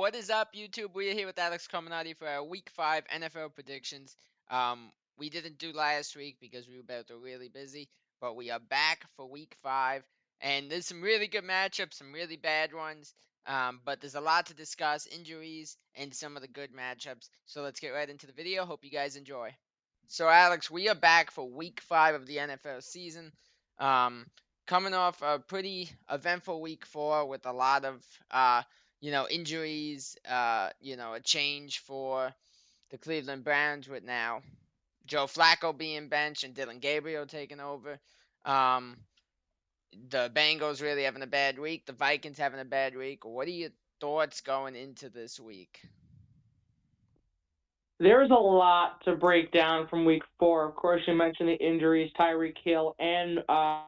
What is up, YouTube? We're here with Alex Carminati for our Week 5 NFL predictions. We didn't do last week because we were both really busy, but we are back for Week 5, and there's some really good matchups, some really bad ones, but there's a lot to discuss, injuries, and some of the good matchups. So let's get right into the video. Hope you guys enjoy. So, Alex, we are back for Week 5 of the NFL season. Um, Coming off a pretty eventful Week 4 with a lot of injuries, a change for the Cleveland Browns with now Joe Flacco being benched and Dylan Gabriel taking over. Um, the Bengals really having a bad week. The Vikings having a bad week. What are your thoughts going into this week? There's a lot to break down from week 4. Of course, you mentioned the injuries, Tyreek Hill and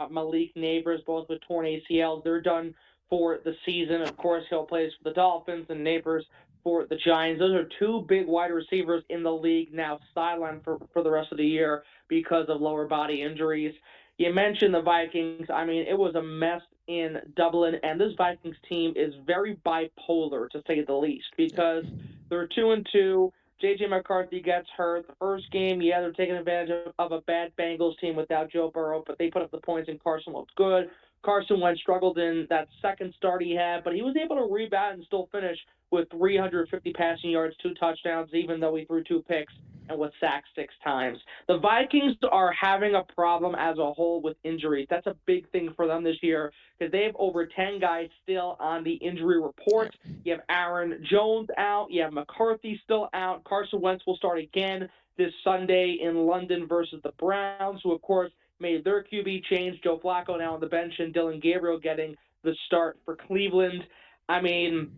Malik Neighbors, both with torn ACLs. They're done for the season. Of course, Hill plays for the Dolphins and Neighbors for the Giants. Those are two big wide receivers in the league now sidelined for the rest of the year because of lower body injuries. You mentioned the Vikings. I mean, it was a mess in Dublin, and this Vikings team is very bipolar, to say the least, Yep. because they're 2-2. J.J. McCarthy gets hurt. The first game, yeah, they're taking advantage of a bad Bengals team without Joe Burrow, but they put up the points and Carson looked good. Carson Wentz struggled in that second start he had, but he was able to rebound and still finish with 350 passing yards, 2 touchdowns, even though he threw 2 picks and was sacked 6 times. The Vikings are having a problem as a whole with injuries. That's a big thing for them this year because they have over 10 guys still on the injury report. Yep. You have Aaron Jones out. You have McCarthy still out. Carson Wentz will start again this Sunday in London versus the Browns, who, of course, made their QB change. Joe Flacco now on the bench and Dylan Gabriel getting the start for Cleveland. I mean,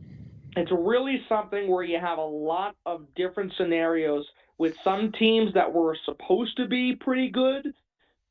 it's really something where you have a lot of different scenarios with some teams that were supposed to be pretty good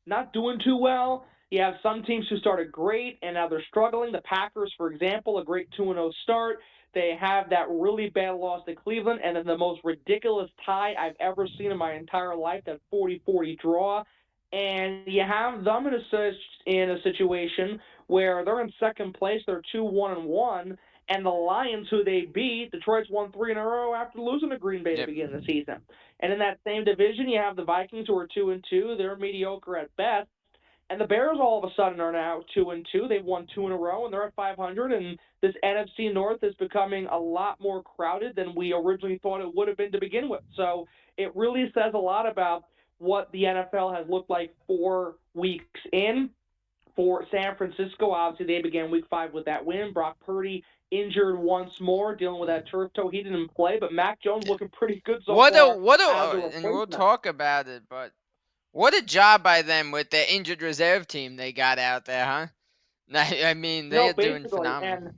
not doing too well. You have some teams who started great and now they're struggling. The Packers, for example, a great 2-0 start. They have that really bad loss to Cleveland and then the most ridiculous tie I've ever seen in my entire life, that 40-40 draw. And you have them in a situation where they're in second place. They're 2-1-1. And the Lions, who they beat, Detroit's won 3 in a row after losing to Green Bay to Yep. begin the season. And in that same division, you have the Vikings, who are 2-2. They're mediocre at best. And the Bears all of a sudden are now 2-2. They've won 2 in a row, and they're at 500. And this NFC North is becoming a lot more crowded than we originally thought it would have been to begin with. So it really says a lot about what the NFL has looked like 4 weeks in. For San Francisco, obviously they began Week 5 with that win. Brock Purdy injured once more, dealing with that turf toe. He didn't play, but Mac Jones Yep. looking pretty good so What a far what as a a and we'll replacement. talk about it, but what a job by them with the injured reserve team they got out there, huh? I mean, they No, are doing basically, phenomenal. and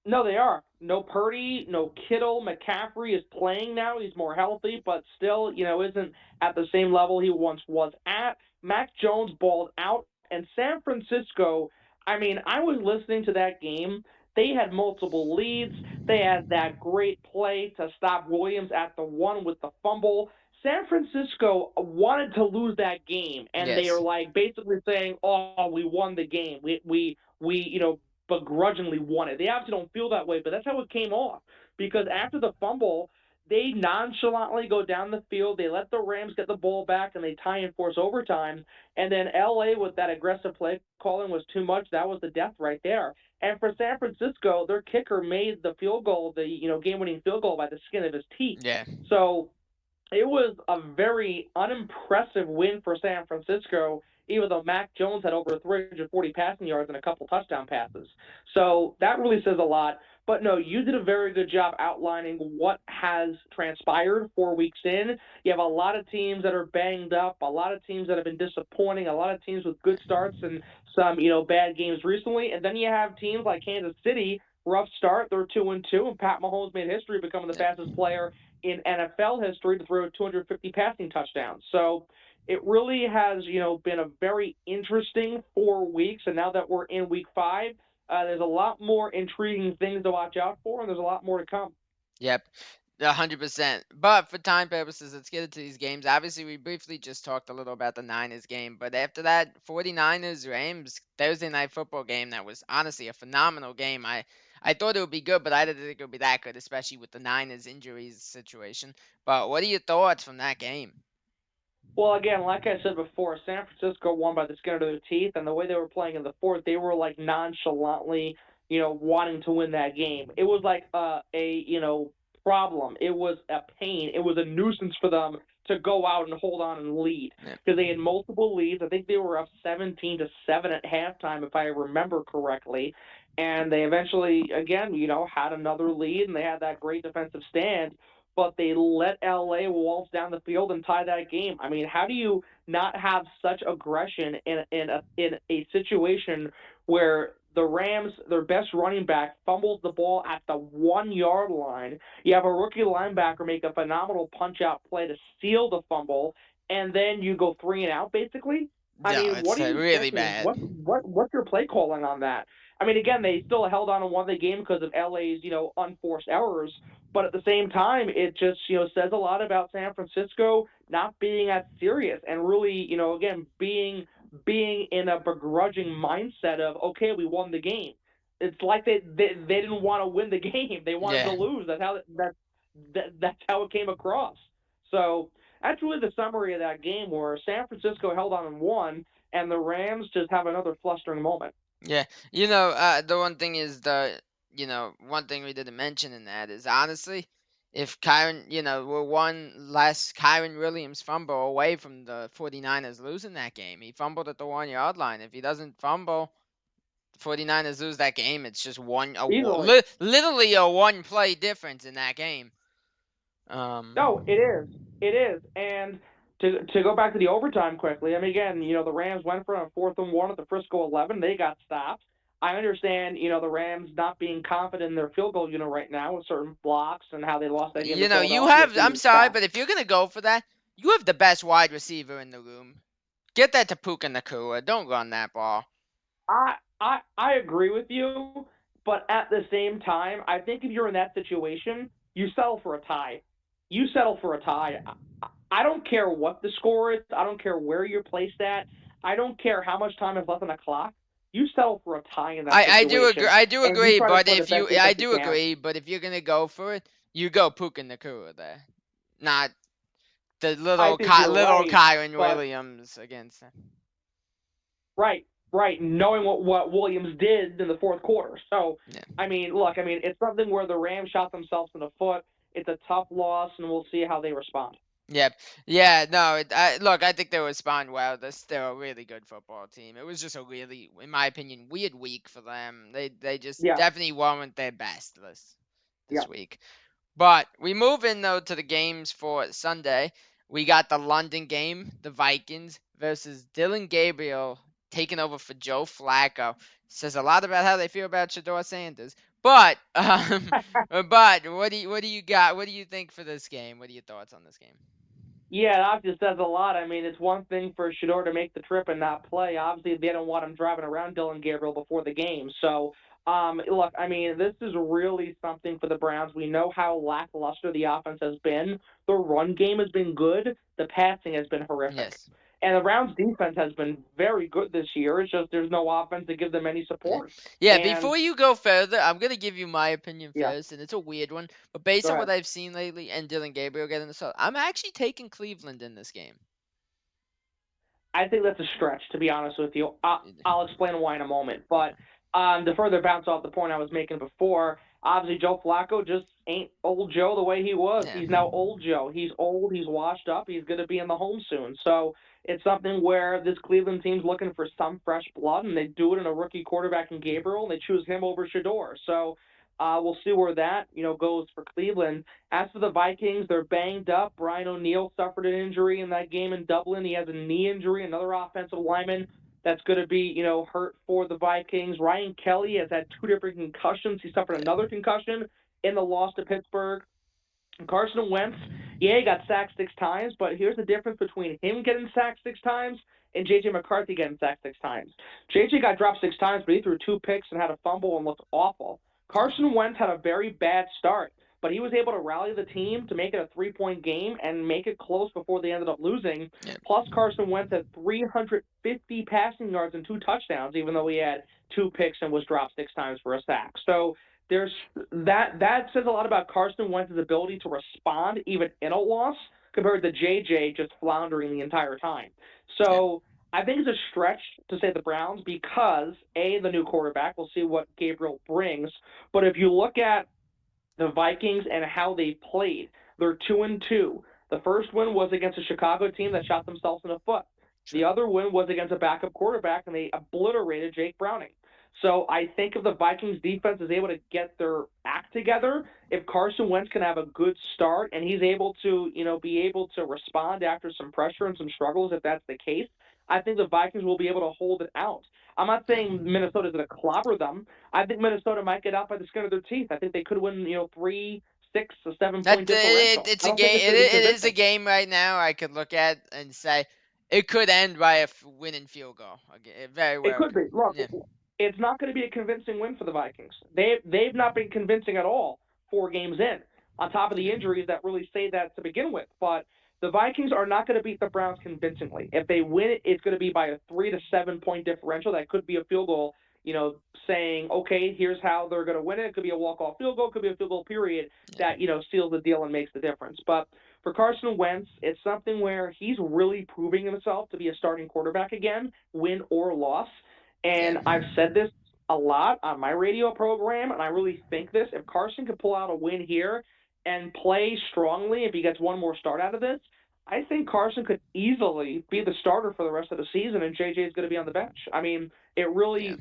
no, they are. No Purdy, no Kittle. McCaffrey is playing now. He's more healthy, but still, isn't at the same level he once was at. Mac Jones balled out, and San Francisco. I mean, I was listening to that game. They had multiple leads. They had that great play to stop Williams at the one with the fumble. San Francisco wanted to lose that game, and they are Yes. like basically saying, "Oh, we won the game. We begrudgingly won it." They obviously don't feel that way, but that's how it came off. Because after the fumble, they nonchalantly go down the field. They let the Rams get the ball back, and they tie and force overtime. And then LA with that aggressive play calling was too much. That was the death right there. And for San Francisco, their kicker made the field goal, the game-winning field goal, by the skin of his teeth. Yeah. So it was a very unimpressive win for San Francisco, even though Mac Jones had over 340 passing yards and a couple touchdown passes. So that really says a lot. But no, you did a very good job outlining what has transpired 4 weeks in. You have a lot of teams that are banged up, a lot of teams that have been disappointing, a lot of teams with good starts and some, bad games recently. And then you have teams like Kansas City, rough start. They're 2-2, and Pat Mahomes made history becoming the Yep. fastest player in NFL history to throw 250 passing touchdowns. So it really has, been a very interesting 4 weeks. And now that we're in week 5, there's a lot more intriguing things to watch out for, and there's a lot more to come. Yep. 100%. But for time purposes, let's get into these games. Obviously, we briefly just talked a little about the Niners game, but after that 49ers Rams Thursday night football game, that was honestly a phenomenal game. I I thought it would be good, but I didn't think it would be that good, especially with the Niners injuries situation. But what are your thoughts from that game? Well, again, like I said before, San Francisco won by the skin of their teeth, and the way they were playing in the fourth, they were like nonchalantly, wanting to win that game. It was like a problem. It was a pain. It was a nuisance for them to go out and hold on and lead Yeah. because they had multiple leads. I think they were up 17-7 at halftime, if I remember correctly. And they eventually, again, had another lead, and they had that great defensive stand, but they let LA waltz down the field and tie that game. I mean, how do you not have such aggression in a situation where the Rams, their best running back, fumbles the ball at the 1 yard line? You have a rookie linebacker make a phenomenal punch out play to steal the fumble, and then you go 3 and out basically. I No, mean, what it's are you really thinking? bad. What's your play calling on that? I mean, again, they still held on and won the game because of LA's unforced errors, but at the same time, it just says a lot about San Francisco not being as serious and really again being in a begrudging mindset of, okay, we won the game. It's like they didn't want to win the game; they wanted to Yeah. lose. That's how it came across. So that's really the summary of that game, where San Francisco held on and won, and the Rams just have another flustering moment. Yeah, the one thing is one thing we didn't mention in that is honestly, if Kyron, we're one less Kyron Williams fumble away from the 49ers losing that game. He fumbled at the 1 yard line. If he doesn't fumble, the 49ers lose that game. It's just Easily. literally a one play difference in that game. Um, No, it is. It is. And to go back to the overtime quickly, I mean, again, the Rams went for a 4th and 1 at the Frisco 11. They got stopped. I understand, the Rams not being confident in their field goal unit right now with certain blocks and how they lost that game to you Philadelphia a have. few I'm years sorry, back. but if you're gonna go for that, you have the best wide receiver in the room. Get that to Puka Nakua. Don't run that ball. I agree with you, but at the same time, I think if you're in that situation, you settle for a tie. You settle for a tie. I don't care what the score is. I don't care where you're placed at. I don't care how much time is left on the clock. You settle for a tie in that I do agree. situation, I do and you agree. try to But play the if best you, I defense you do can. agree. But if you're gonna go for it, you go Puka Nakua there, not the I think you're little right, Kyron but Williams against him. right, right, knowing what Williams did in the fourth quarter. So, Yeah. I mean, look, I mean, it's something where the Rams shot themselves in the foot. It's a tough loss, and we'll see how they respond. Yep. Yeah. No. Look, I think they respond well. They're a really good football team. It was just a really, in my opinion, weird week for them. They just Yeah, definitely weren't their best yeah. this week. But we move in though to the games for Sunday. We got the London game, the Vikings versus Dylan Gabriel taking over for Joe Flacco. Says a lot about how they feel about Shador Sanders. But but what do you got? What do you think for this game? What are your thoughts on this game? Yeah, that just says a lot. I mean, it's one thing for Shador to make the trip and not play. Obviously, they don't want him driving around Dylan Gabriel before the game. So, look, I mean, this is really something for the Browns. We know how lackluster the offense has been. The run game has been good. The passing has been horrific. Yes. And the Browns defense has been very good this year. It's just there's no offense to give them any Yeah. support. Yeah, And before you go further, I'm gonna give you my opinion yeah, first, and it's a weird one, but based go on ahead. what I've seen lately and Dylan Gabriel getting the start, I'm actually taking Cleveland in this game. I think that's a stretch, to be honest with you. I'll explain why in a moment. But to further bounce off the point I was making before, obviously Joe Flacco just ain't old Joe the way he was. Yeah. He's now old Joe. He's old. He's washed up. He's going to be in the home soon. So it's something where this Cleveland team's looking for some fresh blood, and they do it in a rookie quarterback in Gabriel, and they choose him over Shador. So we'll see where that goes for Cleveland. As for the Vikings, they're banged up. Brian O'Neill suffered an injury in that game in Dublin. He has a knee injury. Another offensive lineman that's going to be, hurt for the Vikings. Ryan Kelly has had two different concussions. He suffered another concussion in the loss to Pittsburgh. And Carson Wentz, yeah, he got sacked 6 times, but here's the difference between him getting sacked 6 times and J.J. McCarthy getting sacked 6 times. J.J. got dropped 6 times, but he threw 2 picks and had a fumble and looked awful. Carson Wentz had a very bad start, but he was able to rally the team to make it a 3-point game and make it close before they ended up losing. Yeah. Plus, Carson Wentz had 350 passing yards and 2 touchdowns, even though he had 2 picks and was dropped 6 times for a sack. So there's that says a lot about Carson Wentz's ability to respond even in a loss compared to JJ just floundering the entire time. Yeah. So I think it's a stretch to say the Browns because the new quarterback. We'll see what Gabriel brings. But if you look at the Vikings and how they played, they're 2-2. The first win was against a Chicago team that shot themselves in the foot. True. The other win was against a backup quarterback, and they obliterated Jake Browning. So I think if the Vikings defense is able to get their act together, if Carson Wentz can have a good start and he's able to, be able to respond after some pressure and some struggles, if that's the case, I think the Vikings will be able to hold it out. I'm not Yeah. saying Minnesota's going to clobber them. I think Minnesota might get out by the skin of their teeth. I think they could win, 3, 6, or 7 point differential. It's I a don't think game. it's going to be It is a convincing. game right now. I could look at and say it could end by a winning field goal. It very It well could could. be. Look, Yeah. it's not going to be a convincing win for the Vikings. They've not been convincing at all 4 games in. On top of the Yeah. injuries that really say that to begin with, but the Vikings are not going to beat the Browns convincingly. If they win it, it's going to be by a 3 to 7 point differential. That could be a field goal. Saying okay, here's how they're going to win it. It could be a walk-off field goal. It could be a field goal period Yeah. that seals the deal and makes the difference. But for Carson Wentz, it's something where he's really proving himself to be a starting quarterback again, win or loss. Yeah. And I've said this a lot on my radio program, and I really think this. If Carson could pull out a win here and play strongly, if he gets one more start out of this, I think Carson could easily be the starter for the rest of the season, and JJ is going to be on the bench. I mean, it Yeah. really,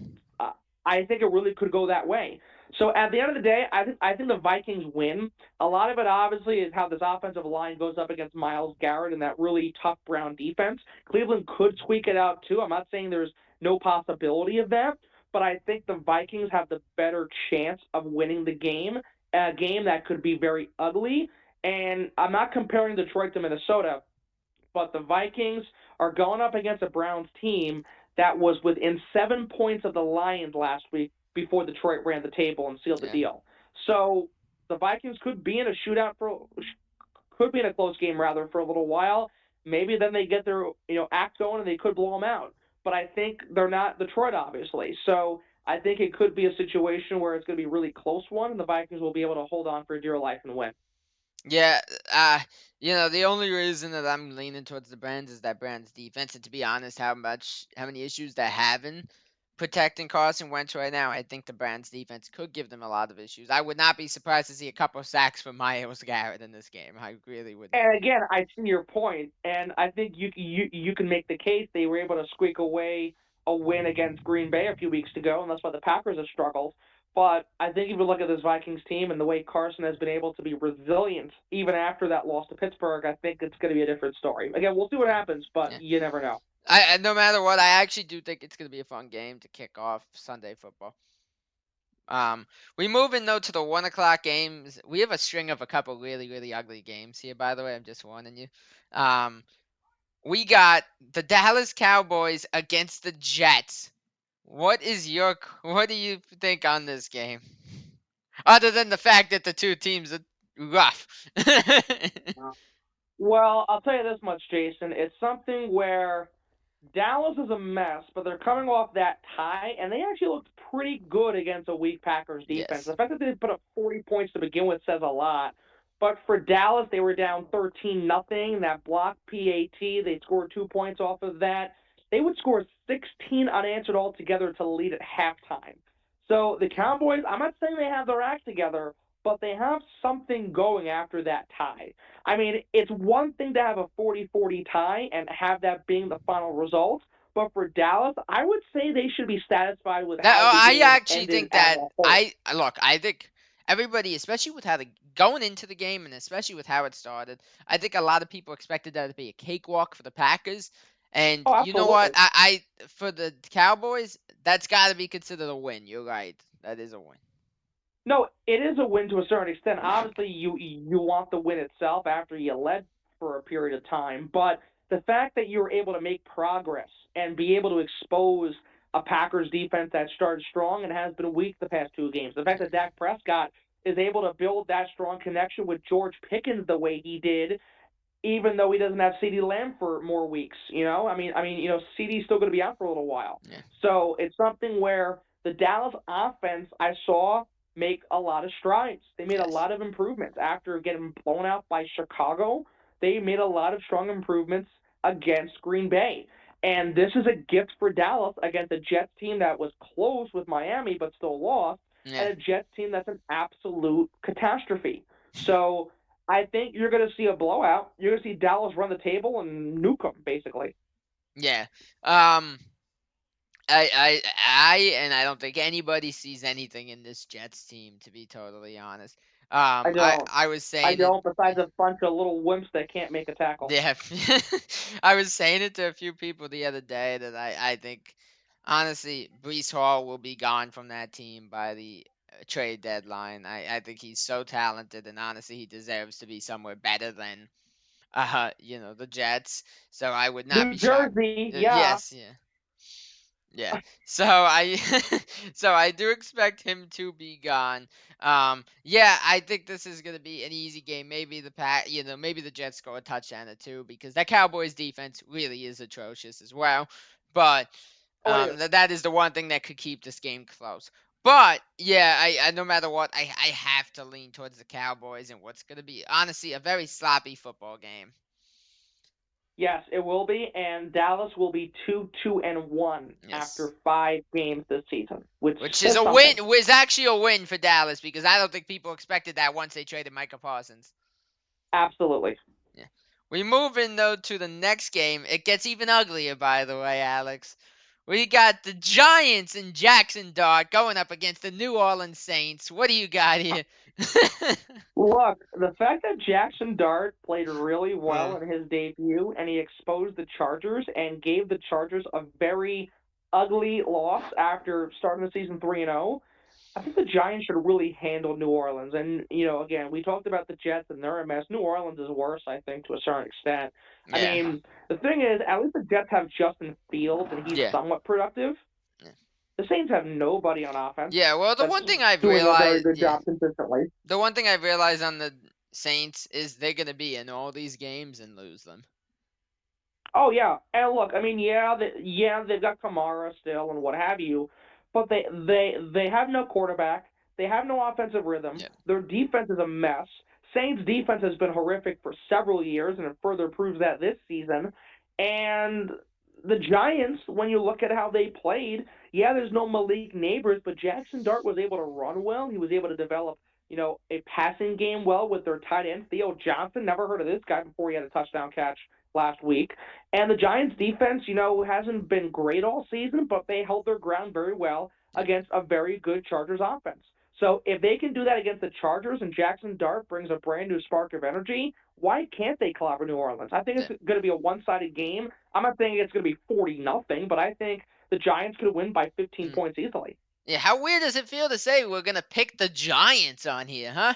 I think it really could go that way. So at the end of the day, I think the Vikings win. A lot of it obviously is how this offensive line goes up against Myles Garrett and that really tough Brown defense. Cleveland could squeak it out too. I'm not saying there's no possibility of that, but I think the Vikings have the better chance of winning the game, a game that could be very ugly. And I'm not comparing Detroit to Minnesota, but the Vikings are going up against a Browns team that was within 7 points of the Lions last week before Detroit ran the table and sealed the Yeah. deal. So the Vikings could be in a shootout could be in a close game rather for a little while. Maybe then they get their act going and they could blow them out. But I think they're not Detroit, obviously. So I think it could be a situation where it's going to be a really close one, and the Vikings will be able to hold on for dear life and win. Yeah, the only reason that I'm leaning towards the Brands is that Brands defense, and to be honest, how many issues they're having protecting Carson Wentz right now, I think the Brands defense could give them a lot of issues. I would not be surprised to see a couple of sacks from Myles Garrett in this game. I really would not. And again, I see your point, and I think you can make the case they were able to squeak away a win against Green Bay a few weeks ago, and that's why the Packers have struggled. But I think if you look at this Vikings team and the way Carson has been able to be resilient even after that loss to Pittsburgh, I think it's going to be a different story. Again, we'll see what happens, but Yeah. you never know. No matter what, I actually do think it's going to be a fun game to kick off Sunday football. We move in though to the 1 o'clock games. We have a string of a couple really, really ugly games here. By the way, I'm just warning you. Um, we got the Dallas Cowboys against the Jets. What do you think on this game? Other than the fact that the two teams are rough. Well, I'll tell you this much, Jason. It's something where Dallas is a mess, but they're coming off that tie, and they actually looked pretty good against a weak Packers defense. Yes. The fact that they put up 40 points to begin with says a lot. But for Dallas, they were down 13-0. That block PAT, they scored 2 points off of that. They would score 16 unanswered altogether to lead at halftime. So the Cowboys, I'm not saying they have their act together, but they have something going after that tie. I mean, it's one thing to have a 40-40 tie and have that being the final result, but for Dallas, I would say they should be satisfied with how the I game actually ended think as that a whole. I think everybody, especially with how the going into the game and especially with how it started, I think a lot of people expected that to be a cakewalk for the Packers. And Oh, you know what? absolutely. I for the Cowboys, that's got to be considered a win. You're right. That is a win. No, it is a win to a certain extent. Obviously, you want the win itself after you led for a period of time, but the fact that you were able to make progress and be able to expose a Packers defense that started strong and has been weak the past 2 games, the fact that Dak Prescott is able to build that strong connection with George Pickens the way he did, even though he doesn't have CeeDee Lamb for more weeks. CeeDee's still going to be out for a little while. Yeah. So it's something where the Dallas offense I saw make a lot of strides. They made a Yes. lot of improvements after getting blown out by Chicago. They made a lot of strong improvements against Green Bay. And this is a gift for Dallas against a Jets team that was close with Miami but still lost, Yeah. and a Jets team that's an absolute catastrophe. So I think you're going to see a blowout. You're going to see Dallas run the table and nuke them, basically. Yeah. Um. And I don't think anybody sees anything in this Jets team, to be totally honest. I don't. I was I saying it. don't, besides a bunch of little wimps that can't make a tackle. Yeah, I was saying it to a few people the other day that I think, honestly, Brees Hall will be gone from that team by the trade deadline. I think he's so talented, and honestly, he deserves to be somewhere better than, the Jets. So I would not New be shocked. Jersey, yeah. Yes, yeah. Yeah. So I so I do expect him to be gone. Yeah, I think this is gonna be an easy game. Maybe maybe the Jets score a touchdown or two because that Cowboys defense really is atrocious as well. But Oh, it is. that is the one thing that could keep this game close. But yeah, I no matter what, I have to lean towards the Cowboys and what's gonna be honestly a very sloppy football game. Yes, it will be, and Dallas will be 2-1 Yes. after 5 games this season, which Which is says a something. win. Was actually a win for Dallas because I don't think people expected that once they traded Micah Parsons. Absolutely. Yeah. We move in though to the next game. It gets even uglier, by the way, Alex. We got the Giants and Jackson Dart going up against the New Orleans Saints. What do you got here? Look, the fact that Jackson Dart played really Uh, well in his debut and he exposed the Chargers and gave the Chargers a very ugly loss after starting the season 3-0. I think the Giants should really handle New Orleans. And, again, we talked about the Jets and they're a mess. New Orleans is worse, I think, to a certain extent. I yeah, mean, the thing is, at least the Jets have Justin Fields and he's yeah, somewhat productive. yeah. The Saints have nobody on offense Yeah, well, that's doing a very good job consistently. the one thing I've realized on the Saints is they're gonna be in all these games and lose them. Oh yeah, and look, I mean, they've got Kamara still and what have you, but they have no quarterback. They have no offensive rhythm. Yeah, Their defense is a mess. Saints defense has been horrific for several years, and it further proves that this season. And the Giants, when you look at how they played, yeah, there's no Malik Neighbors, but Jackson Dart was able to run well. He was able to develop, a passing game well with their tight end Theo Johnson. Never heard of this guy before he had a touchdown catch last week. And the Giants defense, hasn't been great all season, but they held their ground very well yeah, against a very good Chargers offense. So if they can do that against the Chargers and Jackson Dart brings a brand new spark of energy, why can't they clobber New Orleans? I think yeah. it's going to be a one-sided game. I'm not saying it's going to be 40-0, but I think the Giants could win by 15 Mm. points easily. Yeah, how weird does it feel to say we're gonna pick the Giants on here, huh?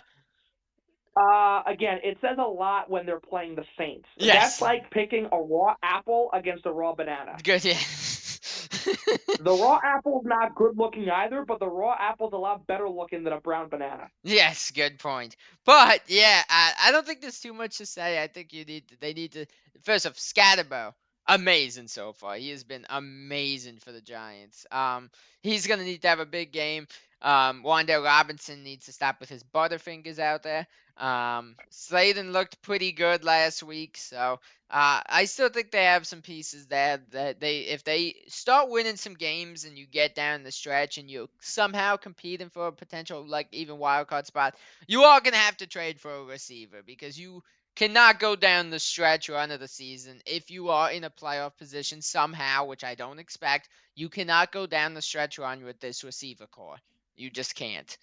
Again, it says a lot when they're playing the Saints. That's Yes. like picking a raw apple against a raw banana. Good, yeah. The raw apple's not good looking either, but the raw apple's a lot better looking than a brown banana. Yes, good point. But yeah, I don't think there's too much to say. I think they need to first off Scatterbo, amazing so far. He has been amazing for the Giants. He's gonna need to have a big game. Wandale Robinson needs to stop with his butterfingers out there. Slayton looked pretty good last week, so I still think they have some pieces there that if they start winning some games and you get down the stretch and you're somehow competing for a potential like even wild card spot, you are gonna have to trade for a receiver because you cannot go down the stretch run of the season if you are in a playoff position somehow, which I don't expect. You cannot go down the stretch run with this receiver core. You just can't.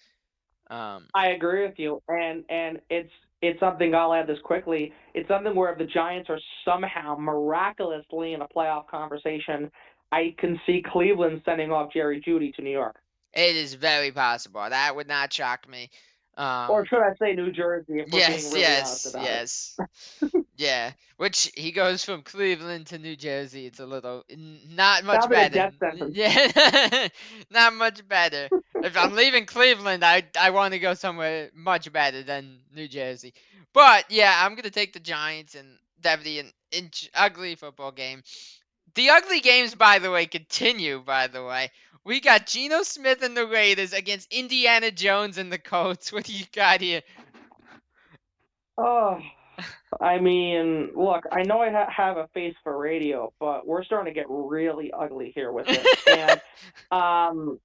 Um, I agree with you, and it's something I'll add this quickly. It's something where if the Giants are somehow miraculously in a playoff conversation, I can see Cleveland sending off Jerry Jeudy to New York, it is very possible. That would not shock me. or Um, should I say New Jersey if we're being yes, really honest yes, about it. yes. Yeah, which he goes from Cleveland to New Jersey. It's a little not much Sounds like a better. death sentence. Yeah, not much better. If I'm leaving Cleveland, I want to go somewhere much better than New Jersey. But yeah, I'm gonna take the Giants and definitely an ugly football game. The ugly games, by the way, continue. By the way, We got Geno Smith and the Raiders against Indiana Jones and the Colts. What do you got here? Oh, I mean, look, I know I have a face for radio, but we're starting to get really ugly here with this. And um,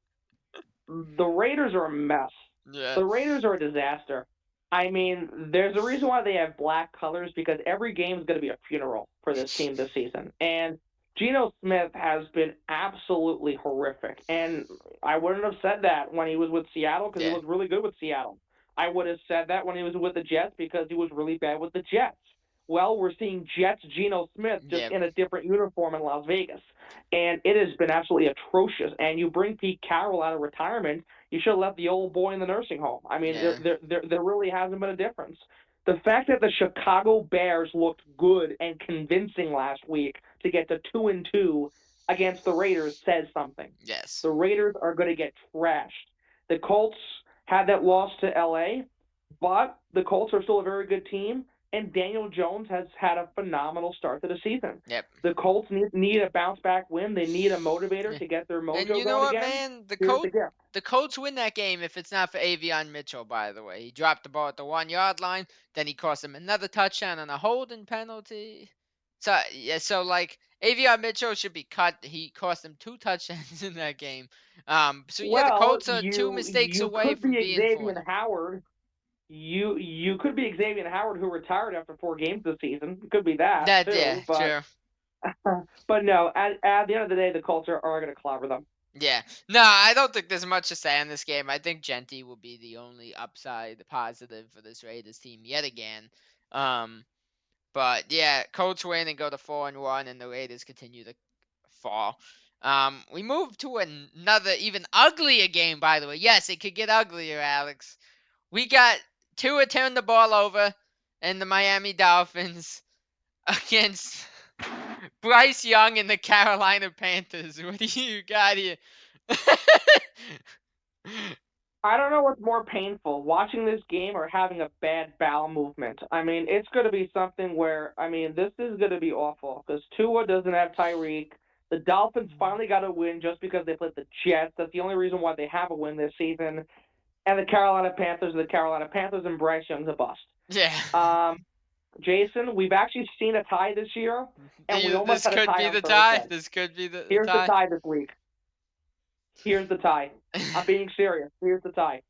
the Raiders are a mess. Yeah. The Raiders are a disaster. I mean, there's a reason why they have black colors because every game is going to be a funeral for this team this season. And Geno Smith has been absolutely horrific. And I wouldn't have said that when he was with Seattle because he Yeah. was really good with Seattle. I would have said that when he was with the Jets because he was really bad with the Jets. Well, we're seeing Jets Geno Smith just Yeah. in a different uniform in Las Vegas. And it has been absolutely atrocious. And you bring Pete Carroll out of retirement, you should have left the old boy in the nursing home. I mean, Yeah. there really hasn't been a difference. The fact that the Chicago Bears looked good and convincing last week to get to 2-2 against the Raiders says something. Yes. The Raiders are going to get trashed. The Colts had that loss to LA, but the Colts are still a very good team, and Daniel Jones has had a phenomenal start to the season. Yep. The Colts need a bounce back win. They need a motivator Yeah. to get their And mojo you know going what, again. man? Here's the gift. The Colts win that game if it's not for Avion Mitchell, by the way. He dropped the ball at the 1 yard line, then he cost him another touchdown and a holding penalty. So yeah, so like Avion Mitchell should be cut. He cost him 2 touchdowns in that game. So yeah, the Well, Colts are two mistakes you away could from be being Xavier 40. Howard. You could be Xavier Howard, who retired after 4 games this season. It could be that That yeah, too, but true. but no. At the end of the day, the Colts are going to clobber them. Yeah. No, I don't think there's much to say on this game. I think Genty will be the only upside positive for this Raiders team yet again. But yeah, Colts win and go to 4-1, and the Raiders continue to fall. We move to another even uglier game, by the way. Yes, it could get uglier, Alex. We got Tua turn the ball over, and the Miami Dolphins against Bryce Young and the Carolina Panthers. What do you got here? I don't know what's more painful, watching this game or having a bad bowel movement. I mean, it's going to be something where, I mean, this is going to be awful because Tua doesn't have Tyreek. The Dolphins finally got a win just because they played the Jets. That's the only reason why they have a win this season. And the Carolina Panthers are the Carolina Panthers, and Bryce Young's a bust. Yeah. Jason, we've actually seen a tie this year, and we almost This had a could tie be on the tie. Thursday. This could be the Here's the tie. tie this week. Here's the tie. I'm being serious. Here's the tie.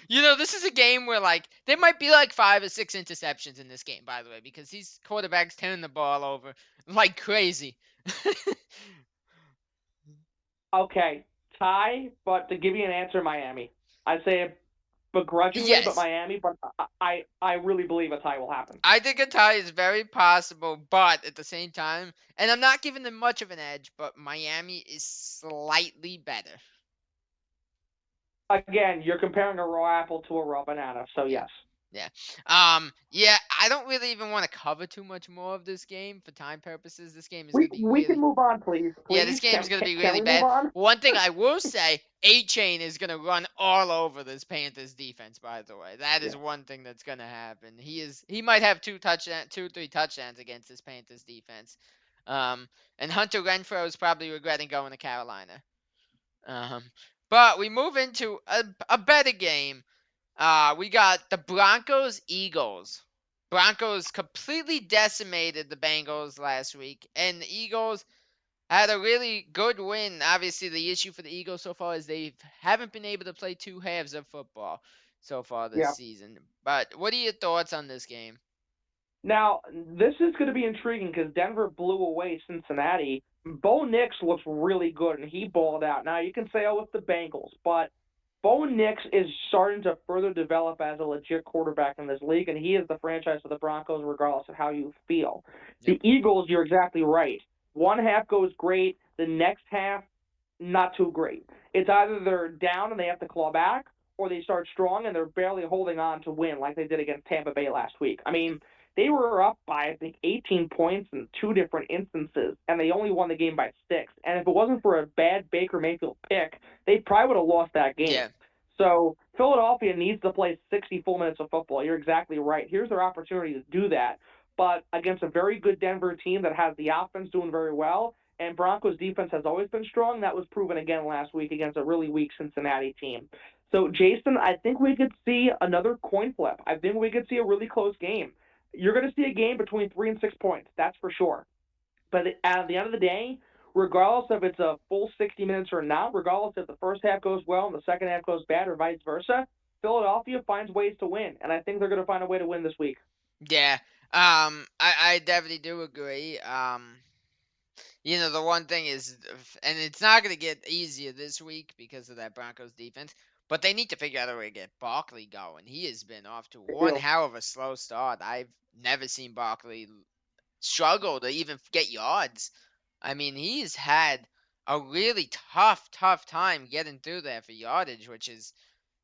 This is a game where like there might be like 5 or 6 interceptions in this game, by the way, because these quarterbacks turning the ball over like crazy. Okay, tie, but to give you an answer, Miami. I say it begrudgingly, but Yes. Miami. But I really believe a tie will happen. I think a tie is very possible, but at the same time, and I'm not giving them much of an edge, but Miami is slightly better. Again, you're comparing a raw apple to a raw banana, so yes. Yeah. Yeah, I don't really even want to cover too much more of this game for time purposes. This game is We going to be we can really. move on, please. Yeah, Please, this game's going to be can really we move bad. on? One thing I will say, A-Chain is going to run all over this Panthers defense, by the way. That is one thing that's going to happen. He might have 2-3 touchdowns against this Panthers defense. And Hunter Renfrow is probably regretting going to Carolina. But we move into a better game. We got the Broncos-Eagles. Broncos completely decimated the Bengals last week, and the Eagles had a really good win. Obviously, the issue for the Eagles so far is they haven't been able to play 2 halves of football so far this Yeah. season. But what are your thoughts on this game? Now, this is going to be intriguing because Denver blew away Cincinnati. Bo Nix looks really good, and he balled out. Now, you can say, oh, it's the Bengals, but Bo Nix is starting to further develop as a legit quarterback in this league, and he is the franchise of the Broncos regardless of how you feel. Yep. The Eagles, you're exactly right. One half goes great. The next half, not too great. It's either they're down and they have to claw back, or they start strong and they're barely holding on to win like they did against Tampa Bay last week. I mean, they were up by, I think, 18 points in 2 different instances, and they only won the game by 6. And if it wasn't for a bad Baker Mayfield pick, they probably would have lost that game. Yeah. So Philadelphia needs to play 60 full minutes of football. You're exactly right. Here's their opportunity to do that. But against a very good Denver team that has the offense doing very well and Broncos defense has always been strong. That was proven again last week against a really weak Cincinnati team. So, Jason, I think we could see another coin flip. I think we could see a really close game. You're going to see a game between 3 and 6 points, that's for sure. But at the end of the day, regardless if it's a full 60 minutes or not, regardless if the first half goes well and the second half goes bad or vice versa, Philadelphia finds ways to win, and I think they're going to find a way to win this week. Yeah. I definitely do agree. The one thing is, and it's not going to get easier this week because of that Broncos defense, but they need to figure out a way to get Barkley going. He has been off to one hell of a slow start. I've never seen Barkley struggle to even get yards. I mean, he's had a really tough time getting through there for yardage, which is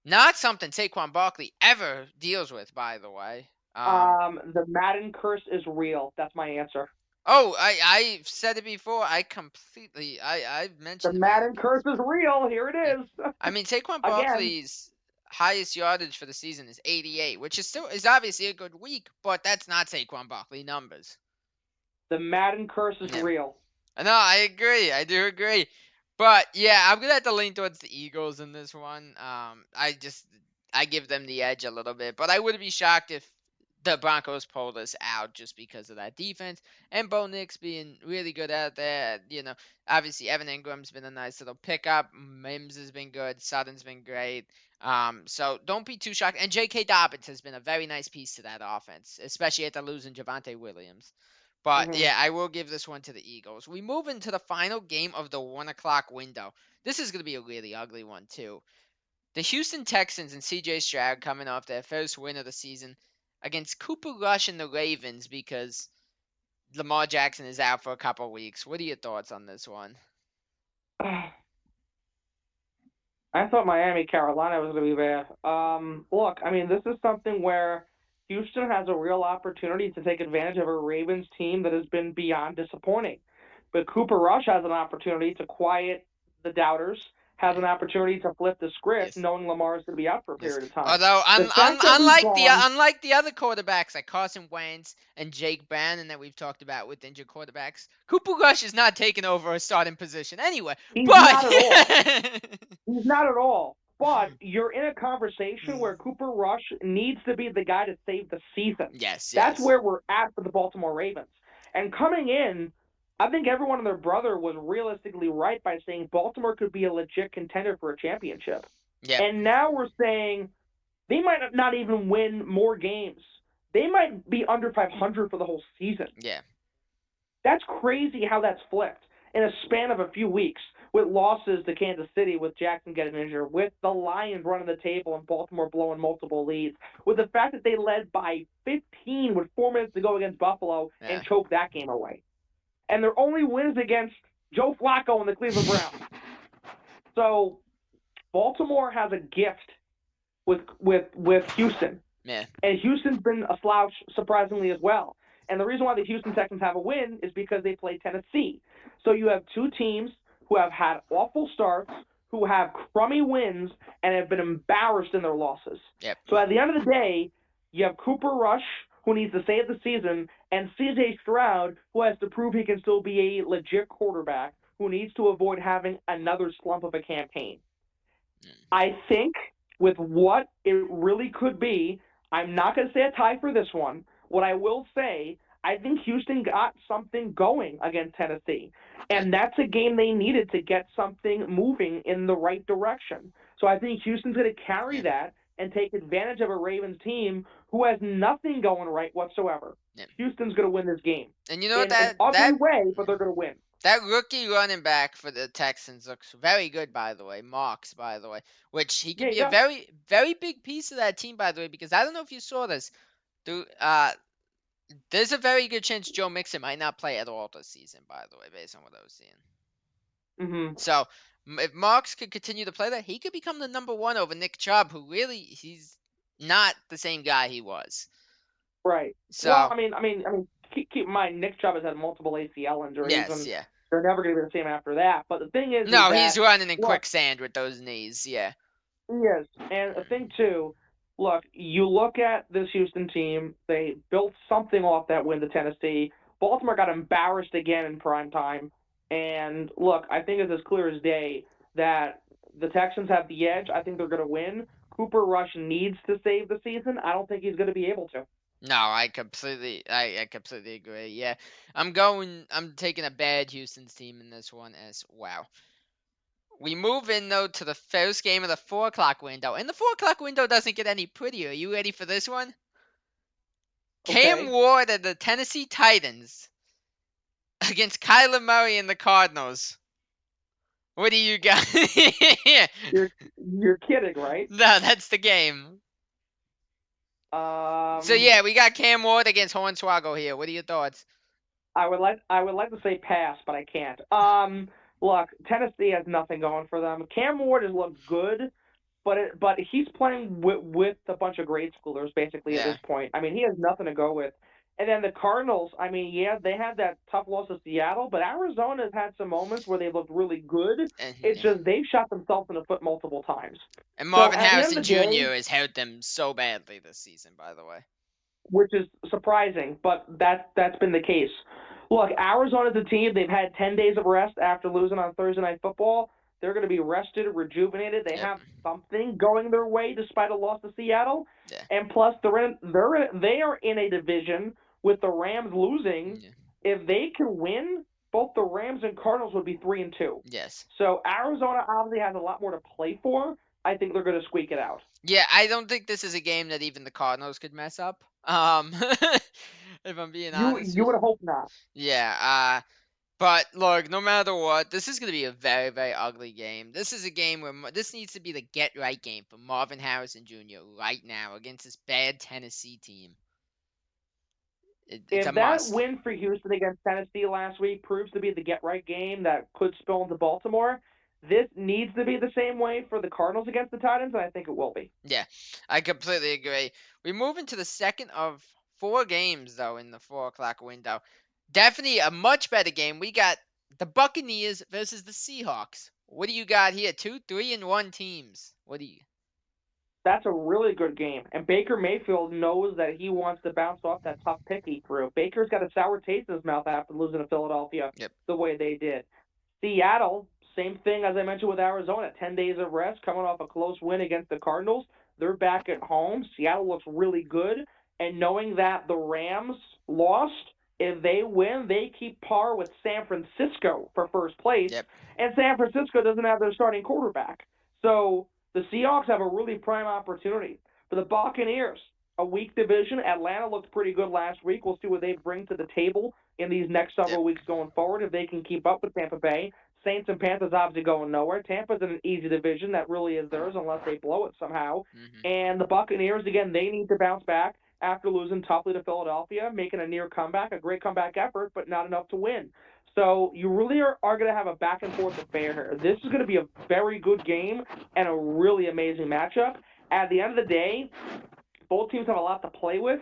not something Saquon Barkley ever deals with, by the way. The Madden curse is real. That's my answer. Oh, I've said it before. I've The mentioned the Madden Madden curse curse. is real. Here it Yeah. is. I mean, Saquon Again, Barkley's highest yardage for the season is 88, which is obviously a good week, but that's not Saquon Barkley numbers. the Madden curse is Yeah. real. No, I agree. I do agree. But yeah, I'm gonna have to lean towards the Eagles in this one. I give them the edge a little bit, but I would be shocked if the Broncos pulled us out just because of that defense and Bo Nix being really good out there. Obviously Evan Ingram's been a nice little pickup. Mims has been good. Sutton's been great. So don't be too shocked. And J.K. Dobbins has been a very nice piece to that offense, especially after losing Javonte Williams. But Mm-hmm. yeah, I will give this one to the Eagles. We move into the final game of the 1 o'clock window. This is going to be a really ugly one, too. The Houston Texans and CJ Stroud coming off their first win of the season against Cooper Rush and the Ravens because Lamar Jackson is out for a couple weeks. What are your thoughts on this one? I thought Miami, Carolina was going to be bad. Look, I mean, this is something where Houston has a real opportunity to take advantage of a Ravens team that has been beyond disappointing. But Cooper Rush has an opportunity to quiet the doubters, has Yeah. an opportunity to flip the script, Yes. knowing Lamar is going to be out for a Yes. period of time. Although The fact that we've gone, unlike the other quarterbacks like Carson Wentz and Jake Bannon that we've talked about with injured quarterbacks, Cooper Rush is not taking over a starting position anyway. he's But not at all. He's not at all. But you're in a conversation where Cooper Rush needs to be the guy to save the season. yes, That's yes. where we're at for the Baltimore Ravens. And coming in, I think everyone and their brother was realistically right by saying Baltimore could be a legit contender for a championship. Yep. And now we're saying they might not even win more games. They might be under 500 for the whole season. Yeah. That's crazy how that's flipped in a span of a few weeks with losses to Kansas City, with Jackson getting injured, with the Lions running the table and Baltimore blowing multiple leads, with the fact that they led by 15 with 4 minutes to go against Buffalo and choked that game away. And their only wins against Joe Flacco and the Cleveland Browns. So Baltimore has a gift with Houston. Yeah. And Houston's been a slouch surprisingly as well. And the reason why the Houston Texans have a win is because they play Tennessee. So you have two teams who have had awful starts, who have crummy wins, and have been embarrassed in their losses. Yep. So at the end of the day, you have Cooper Rush, who needs to save the season, and CJ Stroud, who has to prove he can still be a legit quarterback, who needs to avoid having another slump of a campaign. I think with what it really could be, I'm not going to say a tie for this one. What I will say, I think Houston got something going against Tennessee. And that's a game they needed to get something moving in the right direction. So I think Houston's going to carry that and take advantage of a Ravens team who has nothing going right whatsoever. Yeah. Houston's going to win this game. And you know what, in an ugly way, but they're going to win. That rookie running back for the Texans looks very good, by the way. Marks, by the way, which he could be a very, very big piece of that team, by the way, because I don't know if you saw this. There's a very good chance Joe Mixon might not play at all this season, by the way, based on what I was seeing. Mm-hmm. So if Marks could continue to play that, he could become the number one over Nick Chubb, who really he's not the same guy he was. Right. So well, I mean, keep in mind Nick Chubb has had multiple ACL injuries. Yes, yeah. They're never going to be the same after that. But the thing is, no, he's running in quicksand with those knees. Yeah. He is, and the thing too. Look, you look at this Houston team. They built something off that win to Tennessee. Baltimore got embarrassed again in prime time, And look, I think it's as clear as day that the Texans have the edge. I think they're going to win. Cooper Rush needs to save the season. I don't think he's going to be able to. No, I completely agree. Yeah, I'm taking a bad Houston's team in this one as well. We move in though to the first game of the 4 o'clock window, and the 4 o'clock window doesn't get any prettier. Are you ready for this one? Cam Okay, Ward and the Tennessee Titans against Kyler Murray and the Cardinals. What do you got? you're kidding, right? No, that's the game. So Um, yeah, we got Cam Ward against Hornswoggle here. What are your thoughts? I would like to say pass, but I can't. Look, Tennessee has nothing going for them. Cam Ward has looked good, but he's playing with a bunch of grade schoolers basically at Yeah. this point. I mean, he has nothing to go with. And then the Cardinals, I mean, yeah, they had that tough loss to Seattle, but Arizona has had some moments where they looked really good. And, It's just they've shot themselves in the foot multiple times. and So Marvin at the end Harrison of the day, Jr. has hurt them so badly this season, by the way. which is surprising, but that's been the case. Look, Arizona's a team. They've had 10 days of rest after losing on Thursday Night Football. They're going to be rested, rejuvenated. They Yep. have something going their way despite a loss to Seattle. Yeah. And plus, they are in a division with the Rams losing. Yeah. If they can win, both the Rams and Cardinals would be 3-2. Yes. So Arizona obviously has a lot more to play for. I think they're going to squeak it out. Yeah, I don't think this is a game that even the Cardinals could mess up. If I'm being You honest you with would you. hope not. Yeah, but look, no matter what, this is going to be a very, very ugly game. This is a game where this needs to be the get right game for Marvin Harrison Jr. right now against this bad Tennessee team. It's a If that must. win for Houston against Tennessee last week proves to be the get right game that could spill into Baltimore, this needs to be the same way for the Cardinals against the Titans, and I think it will be. Yeah, I completely agree. We move into the second of 4 games, though, in the 4 o'clock window. Definitely a much better game. We got the Buccaneers versus the Seahawks. What do you got here? 2, 3-1 teams. What do you? That's a really good game. And Baker Mayfield knows that he wants to bounce off that tough pick he threw. Baker's got a sour taste in his mouth after losing to Philadelphia Yep. the way they did. Seattle, same thing as I mentioned with Arizona. 10 days of rest, coming off a close win against the Cardinals. They're back at home. Seattle looks really good. And knowing that the Rams lost, if they win, they keep par with San Francisco for first place. Yep. And San Francisco doesn't have their starting quarterback. So the Seahawks have a really prime opportunity. For the Buccaneers, a weak division. Atlanta looked pretty good last week. We'll see what they bring to the table in these next several Yep. weeks going forward if they can keep up with Tampa Bay. Saints and Panthers obviously going nowhere. Tampa's in an easy division that really is theirs unless they blow it somehow. Mm-hmm. And the Buccaneers, again, they need to bounce back after losing toughly to Philadelphia, making a near comeback, a great comeback effort, but not enough to win. So you really are going to have a back and forth affair here. This is going to be a very good game and a really amazing matchup. At the end of the day, both teams have a lot to play with.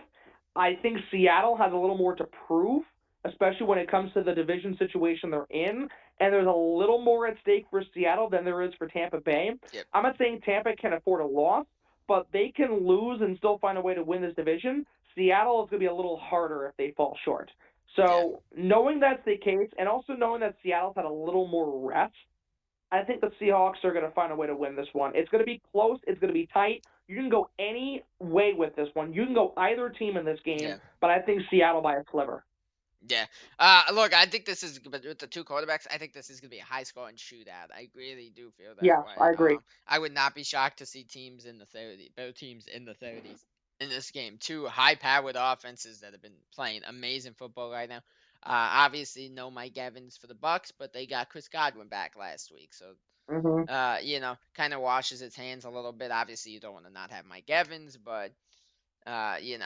I think Seattle has a little more to prove, especially when it comes to the division situation they're in. And there's a little more at stake for Seattle than there is for Tampa Bay. Yep. I'm not saying Tampa can afford a loss, but they can lose and still find a way to win this division. Seattle is going to be a little harder if they fall short. So knowing that's the case, and also knowing that Seattle's had a little more rest, I think the Seahawks are going to find a way to win this one. It's going to be close. It's going to be tight. You can go any way with this one. You can go either team in this game, Yeah. but I think Seattle by a sliver. Yeah. Look, I think this is, but with the two quarterbacks, I think this is gonna be a high scoring shootout. I really do feel that Yes, way. I agree. I would not be shocked to see teams in the 30, both teams in the 30s in this game. Two high-powered offenses that have been playing amazing football right now. Obviously, no Mike Evans for the Bucks, but they got Chris Godwin back last week, so kind of washes its hands a little bit. Obviously, you don't want to not have Mike Evans, but you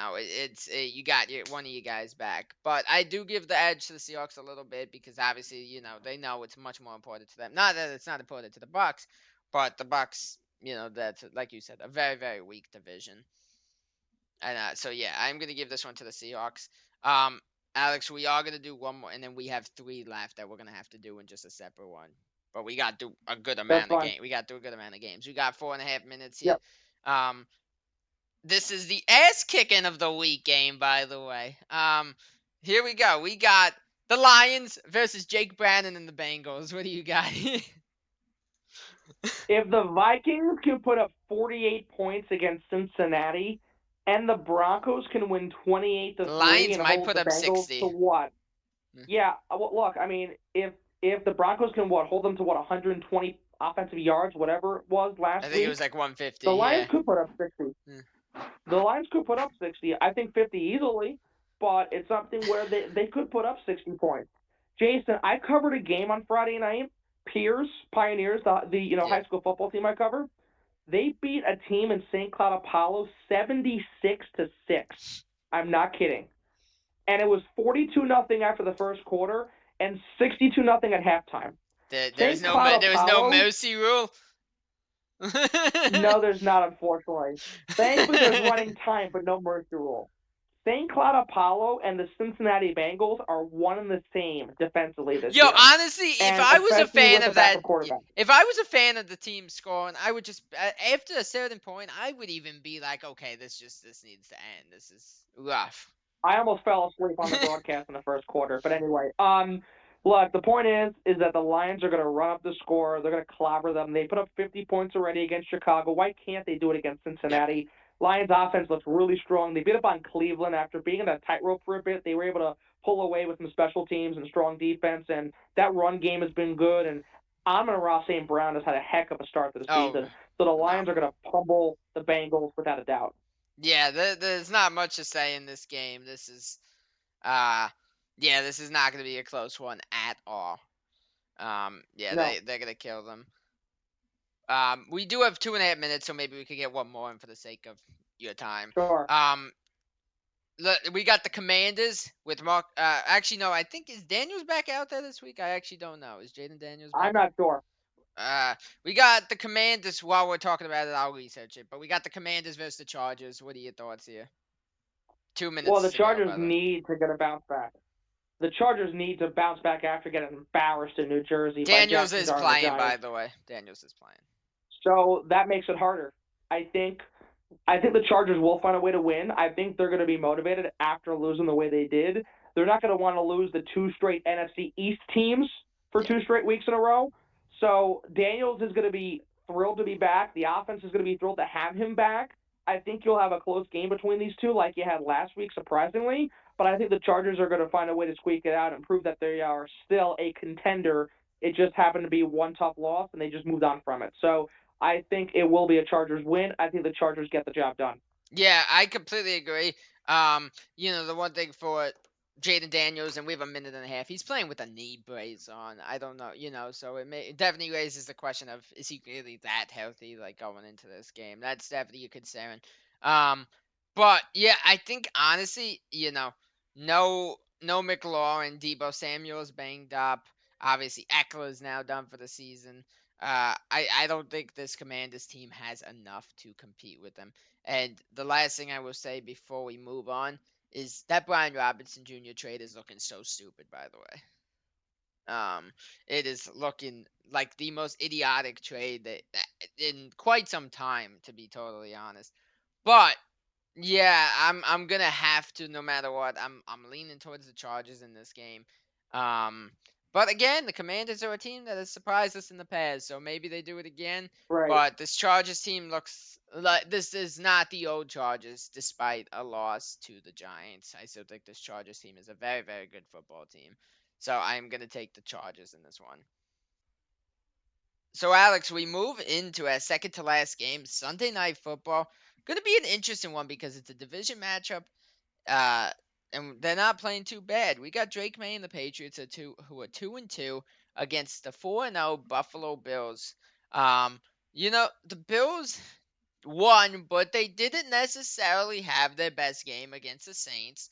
got one of you guys back. But I do give the edge to the Seahawks a little bit because obviously, they know it's much more important to them. Not that it's not important to the Bucks, but the Bucks, that's like you said, a very, very weak division. And so yeah, I'm gonna give this one to the Seahawks. Alex, we are gonna do one more, and then we have 3 left that we're gonna have to do in just a separate one. But we got to do a good That's amount of fine. game. We got to do a good amount of games. We got 4.5 minutes here. Yep. This is the ass kicking of the week game, by the way. Here we go. We got The Lions versus Jake Browning and the Bengals. What do you got? If the Vikings can put up 48 points against Cincinnati, and the Broncos can win 28 The to 3 Lions and might hold put the up Bengals to 60. what? Mm. Yeah, well, look, I mean, if the Broncos can hold them to 120 offensive yards, whatever it was I last think it week, was like 150. the Lions Yeah. could put up 60. Mm. The Lions could put up 60. I think 50 easily, but it's something where they could put up 60 points. Jason, I covered a game on Friday night. Pierce Pioneers, the Yep. high school football team I cover, they beat a team in St. Cloud Apollo 76-6. I'm not kidding. And it was 42-0 after the first quarter and 62-0 at halftime. There's St. no Cloud there was no Apollo, mercy rule. no, there's not, unfortunately. Thankfully, there's running time, but no mercy rule. St. Cloud Apollo and the Cincinnati Bengals are one and the same defensively this Yo, year, honestly, if and I was a especially fan with a of that, backup quarterback. if I was a fan of the team scoring, I would just after a certain point, I would even be like, okay, this needs to end. This is rough. I almost fell asleep on the broadcast in the first quarter, but anyway, look, the point is that the Lions are going to run up the score. They're going to clobber them. They put up 50 points already against Chicago. Why can't they do it against Yep. Cincinnati? Lions offense looks really strong. They beat up on Cleveland after being in that tightrope for a bit. They were able to pull away with some special teams and strong defense, and that run game has been good. And Amon-Ra St. Brown has had a heck of a start to the Oh, season. So the Lions are phenomenal. going to pummel the Bengals without a doubt. Yeah, there's not much to say in this game. This is, uh, yeah, this is not going to be a close one at all. Yeah, No, they're gonna kill them. We do have 2.5 minutes, so maybe we could get one more in for the sake of your time. sure. Um, we got the Commanders with Mark. Actually, no, I think is Daniels back out there this week. I actually don't know. Is Jaden Daniels I'm back? not sure. We got the Commanders. While we're talking about it, I'll research it. But we got the Commanders versus the Chargers. What are your thoughts here? Two Well, minutes the to go, Chargers by the way. need to get a bounce back. The Chargers need to bounce back after getting embarrassed in New Jersey by Daniels Jackson is Dart and the playing, by Giants. the way. Daniels is playing. So that makes it harder. I think I think the Chargers will find a way to win. I think they're going to be motivated after losing the way they did. They're not going to want to lose the two straight NFC East teams for Yeah. 2 straight weeks in a row. So Daniels is going to be thrilled to be back. The offense is going to be thrilled to have him back. I think you'll have a close game between these two, like you had last week, surprisingly. But I think the Chargers are going to find a way to squeak it out and prove that they are still a contender. It just happened to be one tough loss, and they just moved on from it. So I think it will be a Chargers win. I think the Chargers get the job done. Yeah, I completely agree. The one thing for Jaden Daniels, and we have a minute and a half. He's playing with a knee brace on. I don't know, so it definitely raises the question of is he really that healthy, like going into this game? That's definitely a concern. Um, but yeah, I think honestly, no McLaurin, Debo Samuel's banged up. Obviously, Eckler is now done for the season. I don't think this Commanders team has enough to compete with them. And the last thing I will say before we move on is that Brian Robinson Jr. trade is looking so stupid, by the way. It is looking like the most idiotic trade that in quite some time, to be totally honest. But yeah, I'm gonna have to no matter what. I'm leaning towards the Chargers in this game. Um, but again, the Commanders are a team that has surprised us in the past, so maybe they do it again. Right. But this Chargers team looks like this is not the old Chargers, despite a loss to the Giants. I still think this Chargers team is a very, very good football team. So I'm gonna take the Chargers in this one. So Alex, we move into our second to last game, Sunday Night Football. Going to be an interesting one because it's a division matchup, uh, and they're not playing too bad. We got Drake May and the Patriots who are 2-2 against the 4-0 Buffalo Bills. The Bills won, but they didn't necessarily have their best game against the Saints.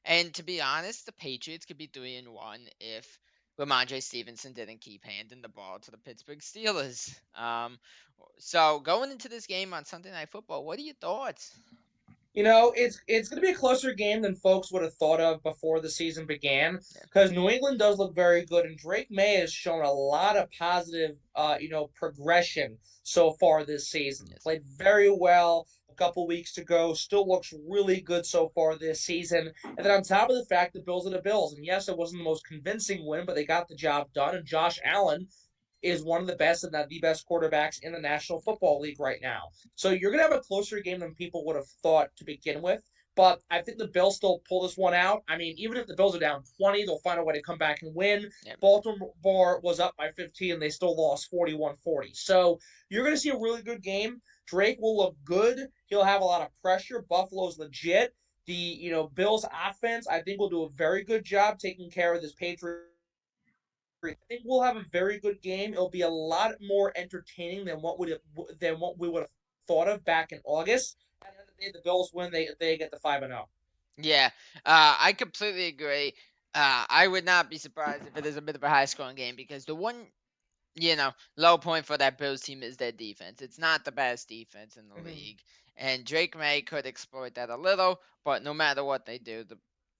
And to be honest, the Patriots could be 3-1 if Ramondre Stevenson didn't keep handing the ball to the Pittsburgh Steelers. So going into this game on Sunday Night Football, what are your thoughts? It's going to be a closer game than folks would have thought of before the season began Yeah. because New England does look very good, and Drake May has shown a lot of positive, progression so far this season. Yes. Played very well. The couple weeks to go. Still looks really good so far this season. And then on top of the fact, the Bills are the Bills. And yes, it wasn't the most convincing win, but they got the job done. And Josh Allen is one of the best, if not the best, quarterbacks in the National Football League right now. So you're going to have a closer game than people would have thought to begin with. But I think the Bills still pull this one out. I mean, even if the Bills are down 20, they'll find a way to come back and win. Yep. Baltimore was up by 15, and they still lost 41-40. So you're going to see a really good game. Drake will look good. He'll have a lot of pressure. Buffalo's legit. The Bills offense, I think, will do a very good job taking care of this Patriots. I think we'll have a very good game. It'll be a lot more entertaining than what we would have thought of back in August. At the end of the day, the Bills win. They get the 5-0. Yeah, I completely agree. I would not be surprised if it is a bit of a high-scoring game because the one, low point for that Bills team is their defense. It's not the best defense in the league, and Drake May could exploit that a little. But no matter what they do,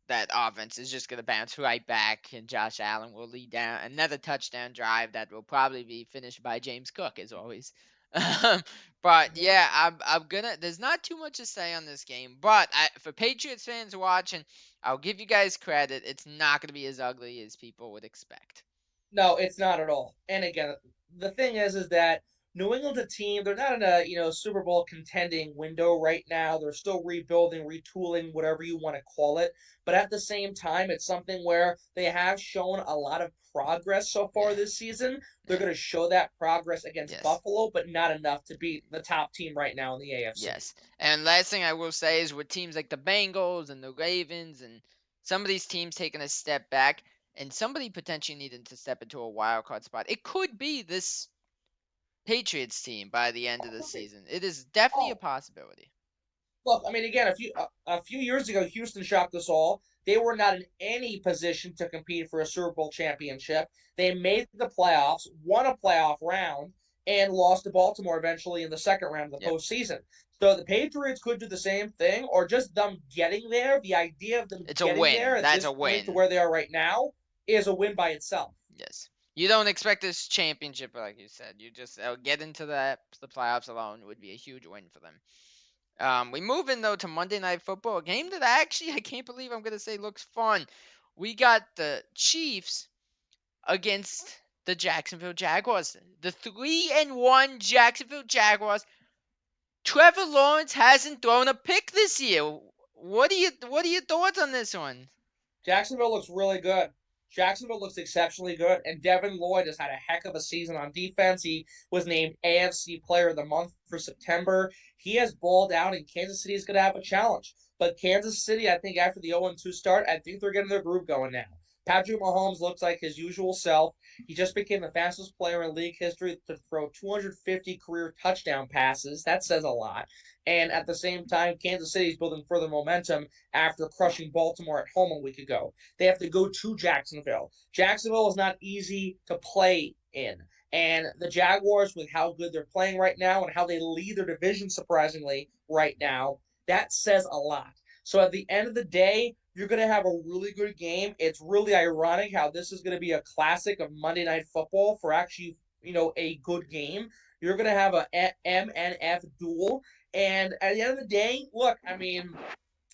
that offense is just going to bounce right back, and Josh Allen will lead down another touchdown drive that will probably be finished by James Cook, as always. But yeah, I'm gonna. There's not too much to say on this game, but for Patriots fans watching, I'll give you guys credit. It's not gonna be as ugly as people would expect. No, it's not at all. And again, the thing is that New England's a team. They're not in a Super Bowl contending window right now. They're still rebuilding, retooling, whatever you want to call it. But at the same time, it's something where they have shown a lot of progress so far this season. They're going to show that progress against Buffalo, but not enough to beat the top team right now in the AFC. Yes. And last thing I will say is with teams like the Bengals and the Ravens and some of these teams taking a step back and somebody potentially needing to step into a wild card spot, it could be this Patriots team by the end of the season. It is definitely a possibility. Look, I mean, again, a few years ago, Houston shocked us all. They were not in any position to compete for a Super Bowl championship. They made the playoffs, won a playoff round, and lost to Baltimore eventually in the second round of the postseason. So the Patriots could do the same thing, or just them getting there. The idea of them getting there at this point to where they are right now is a win by itself. Yes. You don't expect this championship, like you said. You just get into the playoffs alone would be a huge win for them. We move in though to Monday Night Football, a game that I can't believe I'm gonna say looks fun. We got the Chiefs against the Jacksonville Jaguars. The 3-1 Jacksonville Jaguars. Trevor Lawrence hasn't thrown a pick this year. What are your thoughts on this one? Jacksonville looks really good. Jacksonville looks exceptionally good, and Devin Lloyd has had a heck of a season on defense. He was named AFC Player of the Month for September. He has balled out, and Kansas City is going to have a challenge. But Kansas City, I think after the 0-2 start, I think they're getting their groove going now. Patrick Mahomes looks like his usual self. He just became the fastest player in league history to throw 250 career touchdown passes. That says a lot. And at the same time, Kansas City is building further momentum after crushing Baltimore at home a week ago. They have to go to Jacksonville. Jacksonville is not easy to play in. And the Jaguars, with how good they're playing right now and how they lead their division surprisingly right now, that says a lot. So at the end of the day, you're going to have a really good game. It's really ironic how this is going to be a classic of Monday Night Football for actually, a good game. You're going to have a MNF duel. And at the end of the day, look, I mean,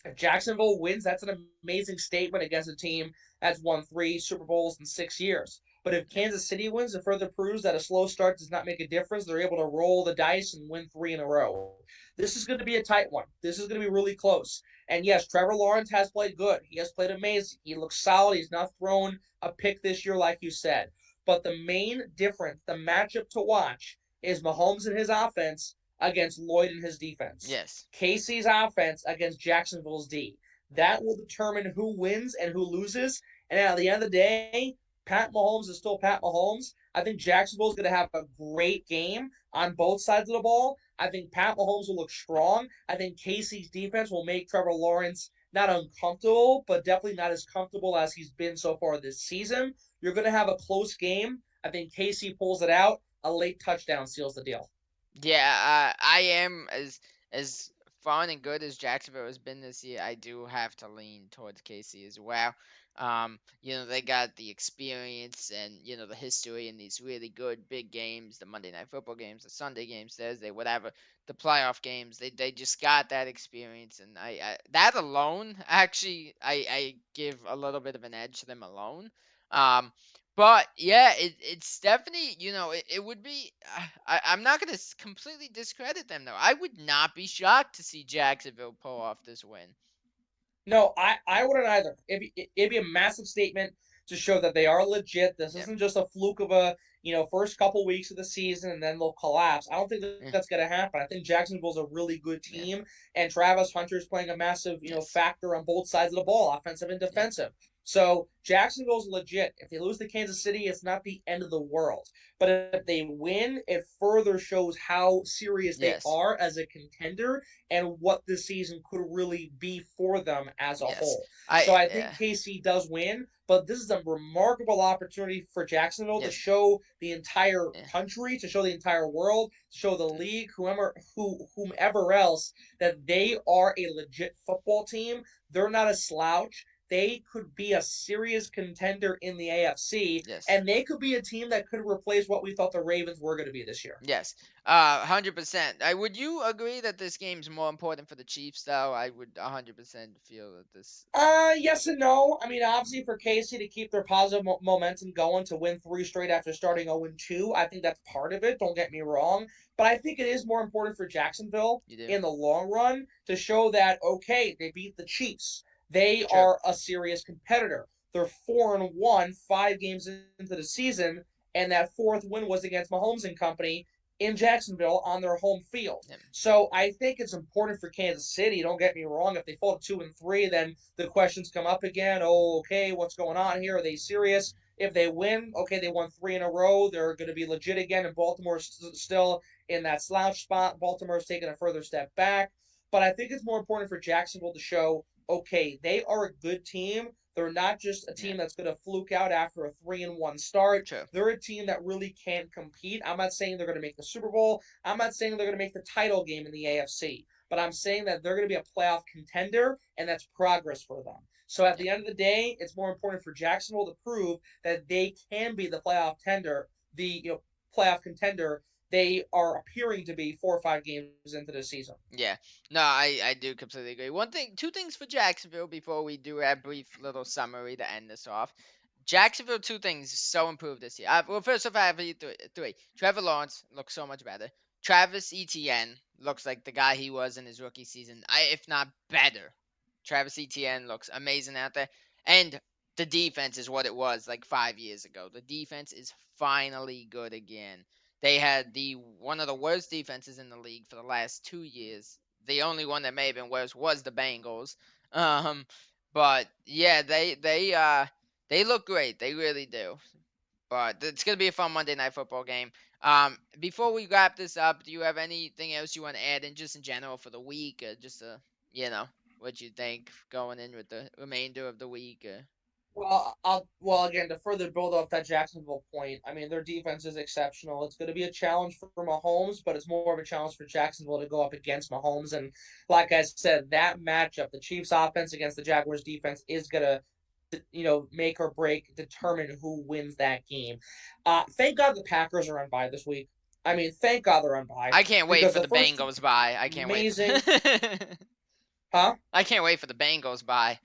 if Jacksonville wins, that's an amazing statement against a team that's won 3 Super Bowls in 6 years. But if Kansas City wins, it further proves that a slow start does not make a difference. They're able to roll the dice and win 3 in a row. This is going to be a tight one. This is going to be really close. And yes, Trevor Lawrence has played good. He has played amazing. He looks solid. He's not thrown a pick this year, like you said. But the main difference, the matchup to watch, is Mahomes and his offense against Lloyd and his defense. Yes. KC's offense against Jacksonville's D. That will determine who wins and who loses. And at the end of the day, Pat Mahomes is still Pat Mahomes. I think Jacksonville's going to have a great game on both sides of the ball. I think Pat Mahomes will look strong. I think KC's defense will make Trevor Lawrence not uncomfortable, but definitely not as comfortable as he's been so far this season. You're going to have a close game. I think KC pulls it out. A late touchdown seals the deal. Yeah, I am as fun and good as Jacksonville has been this year, I do have to lean towards KC as well. They got the experience and the history in these really good big games, the Monday Night Football games, the Sunday games, Thursday, whatever, the playoff games. They just got that experience, and I that alone actually I give a little bit of an edge to them alone. Um, but yeah, it's definitely it would be. I'm not gonna completely discredit them though. I would not be shocked to see Jacksonville pull off this win. No, I wouldn't either. It'd be a massive statement to show that they are legit. This Yeah, isn't just a fluke of a first couple weeks of the season and then they'll collapse. I don't think yeah, that's gonna happen. I think Jacksonville's a really good yeah. team, and Travis Hunter's playing a massive Yes, factor on both sides of the ball, offensive and yeah, defensive. So Jacksonville's legit. If they lose to Kansas City, it's not the end of the world. But if they win, it further shows how serious they yes, are as a contender and what this season could really be for them as a yes. whole. So I I think KC does win, but this is a remarkable opportunity for Jacksonville to yes, show the entire yeah, country, to show the entire world, to show the league, whomever else, that they are a legit football team. They're not a slouch. They could be a serious contender in the AFC, yes. and they could be a team that could replace what we thought the Ravens were going to be this year. Yes, 100%. Would you agree that this game's more important for the Chiefs, though? I would 100% feel that this. Yes and no. I mean, obviously for KC to keep their positive momentum going to win 3 straight after starting 0-2, I think that's part of it. Don't get me wrong, but I think it is more important for Jacksonville You do? in the long run to show that okay, they beat the Chiefs. They True. are a serious competitor. They're 4-1, 5 games into the season, and that fourth win was against Mahomes and company in Jacksonville on their home field. Yeah. So I think it's important for Kansas City. Don't get me wrong. If they fall to 2-3, then the questions come up again. Oh, okay, what's going on here? Are they serious? If they win, okay, they won 3 in a row. They're going to be legit again, and Baltimore's still in that slouch spot. Baltimore's taking a further step back. But I think it's more important for Jacksonville to show, okay, they are a good team. They're not just a Yeah. team that's going to fluke out after a 3-1 start. True. They're a team that really can compete. I'm not saying they're going to make the Super Bowl. I'm not saying they're going to make the title game in the AFC, but I'm saying that they're going to be a playoff contender, and that's progress for them. So at Yeah. the end of the day, it's more important for Jacksonville to prove that they can be the playoff contender they are appearing to be 4 or 5 games into the season. Yeah. No, I do completely agree. Two things for Jacksonville before we do a brief little summary to end this off. Jacksonville, two things so improved this year. Well, first off, I have three. Trevor Lawrence looks so much better. Travis Etienne looks like the guy he was in his rookie season, if not better. Travis Etienne looks amazing out there. And the defense is what it was like 5 years ago. The defense is finally good again. They had the one of the worst defenses in the league for the last 2 years. The only one that may have been worse was the Bengals. Um, but yeah, they look great. They really do. But it's gonna be a fun Monday Night Football game. Before we wrap this up, do you have anything else you want to add in just in general for the week, or just what you think going in with the remainder of the week? Well, again, to further build off that Jacksonville point, I mean, their defense is exceptional. It's going to be a challenge for Mahomes, but it's more of a challenge for Jacksonville to go up against Mahomes. And like I said, that matchup, the Chiefs' offense against the Jaguars' defense, is going to make or break, determine who wins that game. Thank God the Packers are on bye this week. I mean, thank God they're on bye I can't wait because for the the first Bengals bye. I can't wait. amazing, huh? I can't wait for the Bengals bye.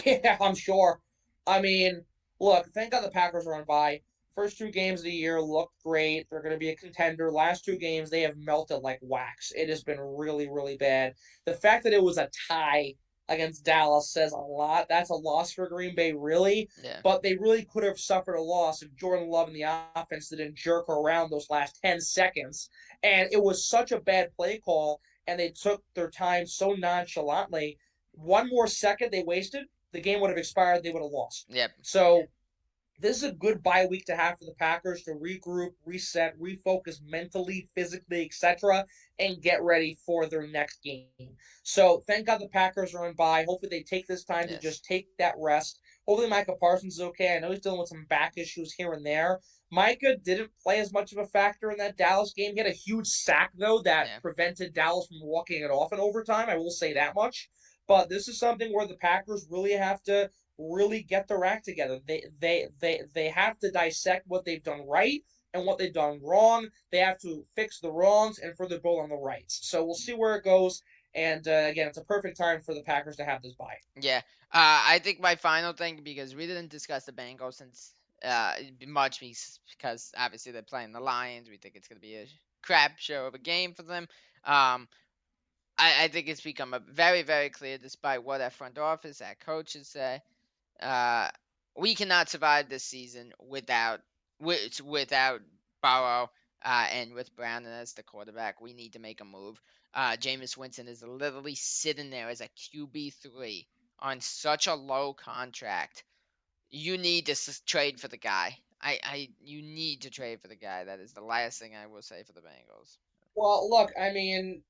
Yeah, I'm sure. I mean, look, thank God the Packers are on bye. First 2 games of the year look great. They're going to be a contender. Last 2 games, they have melted like wax. It has been really, really bad. The fact that it was a tie against Dallas says a lot. That's a loss for Green Bay, really. Yeah. But they really could have suffered a loss if Jordan Love and the offense didn't jerk around those last 10 seconds. And it was such a bad play call, and they took their time so nonchalantly. One more second they wasted, the game would have expired. They would have lost. Yep. So this is a good bye week to have for the Packers to regroup, reset, refocus mentally, physically, etc., and get ready for their next game. So thank God the Packers are on bye. Hopefully they take this time to Yes. just take that rest. Hopefully Micah Parsons is okay. I know he's dealing with some back issues here and there. Micah didn't play as much of a factor in that Dallas game. He had a huge sack though that Yeah. prevented Dallas from walking it off in overtime. I will say that much. But this is something where the Packers really have to really get their act together. They have to dissect what they've done right and what they've done wrong. They have to fix the wrongs and further build on the rights. So we'll see where it goes. And again, it's a perfect time for the Packers to have this bye. Yeah. I think my final thing, because we didn't discuss the Bengals since much, because obviously they're playing the Lions. We think it's going to be a crap show of a game for them. Um, I think it's become a very, very clear, despite what our front office, our coaches say, uh, we cannot survive this season without Burrow and with Brown as the quarterback. We need to make a move. Jameis Winston is literally sitting there as a QB3 on such a low contract. You need to trade for the guy. You need to trade for the guy. That is the last thing I will say for the Bengals. Well, look, I mean,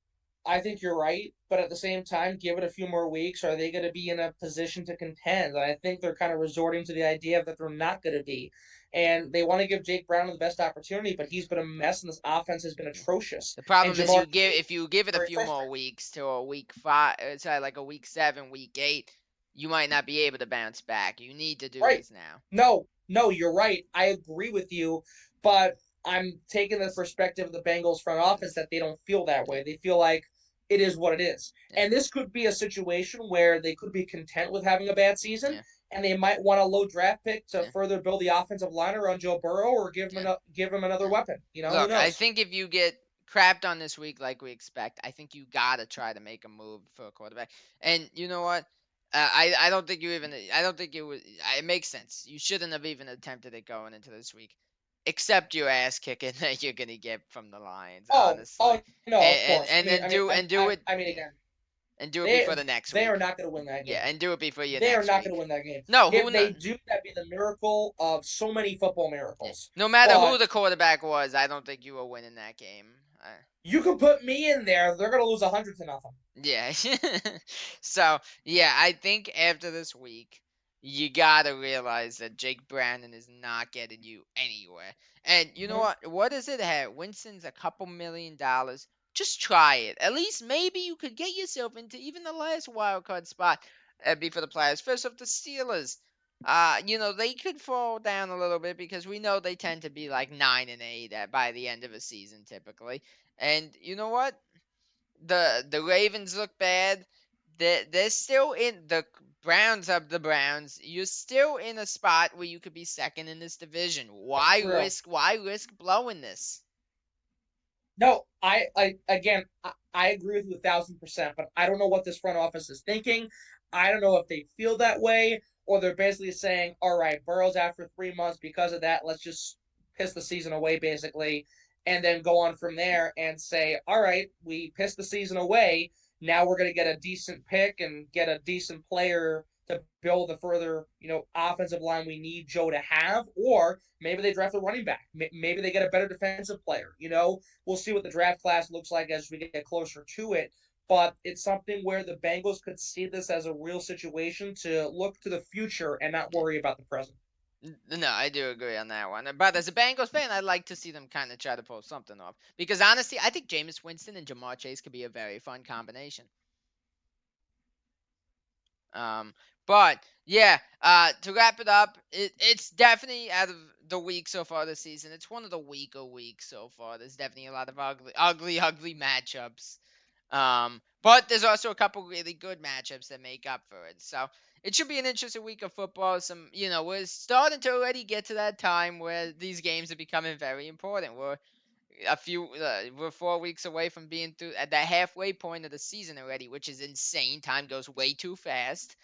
I think you're right, but at the same time, give it a few more weeks. Are they going to be in a position to contend? And I think they're kind of resorting to the idea that they're not going to be. And they want to give Jake Brown the best opportunity, but he's been a mess, and this offense has been atrocious. The And problem is Jamar if you give it a very few frustrating. more weeks to a week 5, sorry, like a week 7, week 8, you might not be able to bounce back. You need to do Right. this now. No, no, you're right. I agree with you, but I'm taking the perspective of the Bengals front office that they don't feel that way. They feel like it is what it is. Yeah, And this could be a situation where they could be content with having a bad season yeah, and they might want a low draft pick to yeah, further build the offensive line around Joe Burrow or yeah, give him another yeah. weapon. You know, who Look, I knows? think if you get crapped on this week like we expect, I think you gotta try to make a move for a quarterback. And you know what? I don't think you even I don't think it was it makes sense. You shouldn't have even attempted it going into this week, except your ass kicking that you're gonna get from the Lions, Oh honestly. no, of course. And then do it I mean again, before the next they are week. not going to win that Yeah, game. and do it before your They are next not going week. to win that game. No, If who they kn- do, that'd be the miracle of so many football Yeah. miracles. No matter who But the quarterback was, I don't think you were winning that game. you can put me in there; they're going to lose 100-0. Yeah. So, yeah, I think after this week, you gotta realize that Jake Brandon is not getting you anywhere. And you know Mm-hmm. what? What does it have? Winston's a couple $1 million. Just try it. At least maybe you could get yourself into even the last wild card spot before the playoffs. First off, the Steelers. They could fall down a little bit because we know they tend to be like 9-8 by the end of a season typically. And you know what? The Ravens look bad. They're still in the Browns of the Browns. You're still in a spot where you could be second in this division. That's Why true. risk? Why risk blowing this? No, I agree with you 1,000%. But I don't know what this front office is thinking. I don't know if they feel that way or they're basically saying, "All right, Burrow's out for 3 months because of that. Let's just piss the season away, basically." And then go on from there and say, all right, we pissed the season away. Now we're going to get a decent pick and get a decent player to build the further, offensive line we need Joe to have. Or maybe they draft a running back. Maybe they get a better defensive player. We'll see what the draft class looks like as we get closer to it. But it's something where the Bengals could see this as a real situation to look to the future and not worry about the present. No, I do agree on that one. But as a Bengals fan, I'd like to see them kind of try to pull something off. Because honestly, I think Jameis Winston and Jamar Chase could be a very fun combination. Um, but yeah, to wrap it up, it's definitely out of the week so far this season. It's one of the weaker weeks so far. There's definitely a lot of ugly matchups. But there's also a couple really good matchups that make up for it. So it should be an interesting week of football. We're starting to already get to that time where these games are becoming very important. We're 4 weeks away from being through at the halfway point of the season already, which is insane. Time goes way too fast.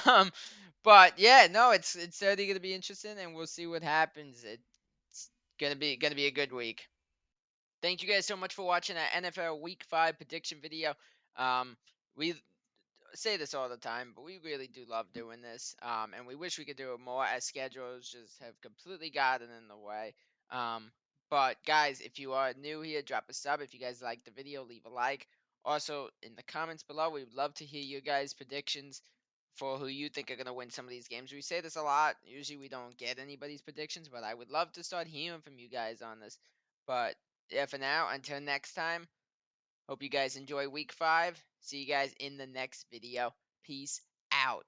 um, but yeah, no, it's certainly gonna be interesting, and we'll see what happens. It's gonna be a good week. Thank you guys so much for watching that NFL Week 5 prediction video. Um, we say this all the time, but we really do love doing this. And we wish we could do it more as schedules just have completely gotten in the way. But guys, if you are new here, drop a sub. If you guys like the video, leave a like. Also, in the comments below, we would love to hear your guys' predictions for who you think are going to win some of these games. We say this a lot. Usually we don't get anybody's predictions, but I would love to start hearing from you guys on this. But yeah, for now, until next time, hope you guys enjoy week 5. See you guys in the next video. Peace out.